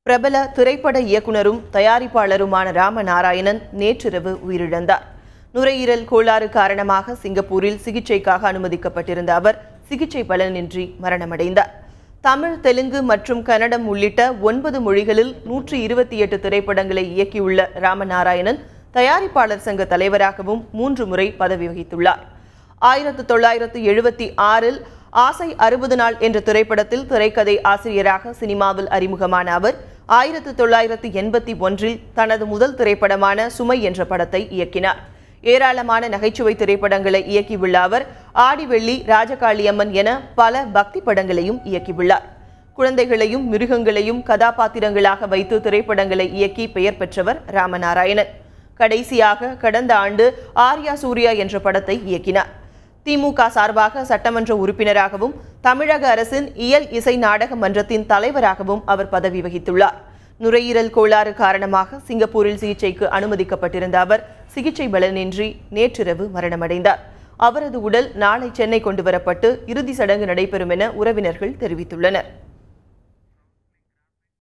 பிரபல திரைப்பட இயக்குனரும் தயாரிப்பாளருமான ராமநாராயணன் நேற்றிரவு உயிரிழந்தார். நுரையீரல் கோளாறு காரணமாக சிங்கப்பூரில் சிகிச்சைக்காக அனுமதிக்கப்பட்டிருந்த அவர் சிகிச்சை பலனின்றி மரணமடைந்தார். தமிழ், தெலுங்கு மற்றும் கன்னடம் உள்ளிட்ட 9 மொழிகளில் 128 திரைப்படங்களை இயக்கியுள்ள ராமநாராயணன் தயாரிப்பாளர் சங்க தலைவராகவும் 3 முறை பதவி வகித்துள்ளார். 1976இல் ஆசை 60 நாள் என்ற திரைப்படத்தில் திரைக்கதை ஆசிரியராக சினிமாவில் அறிமுகமான அவர் 1981இல் தனது முதல் திரைப்படமான சுமை என்ற படத்தை இயக்கினார். ஏராளமான நகைச்சுவை திரைப்படங்களை இயக்கியுள்ள அவர் ஆடிவெள்ளி, ராஜகாளியம்மன் என பல பக்தி படங்களையும் இயக்கியுள்ளார். குழந்தைகளையும் மிருகங்களையும் கதாபாத்திரங்களாக வைத்து திரைப்படங்களை இயக்கி பெயர் பெற்றவர் ராமநாராயணன். கடைசியாக கடந்த ஆண்டு ஆர்யா சூர்யா என்ற படத்தை இயக்கினார். திமுக சார்பாக சட்டமன்ற உறுப்பினராகவும் தமிழக அரசின் இயல் இசை நாடக மன்றத்தின் தலைவராகவும் அவர் பதவி வகித்துள்ளார். நுரையீரல் கோளாறு காரணமாக சிங்கப்பூரில் சிகிச்சைக்கு அனுமதிக்கப்பட்டிருந்த அவர் சிகிச்சை பலனின்றி நேற்றிரவு மரணமடைந்தார். அவரது உடல் நாளை சென்னை கொண்டுவரப்பட்டு இறுதி சடங்கு நடைபெறும் என உறவினர்கள் தெரிவித்துள்ளனர்.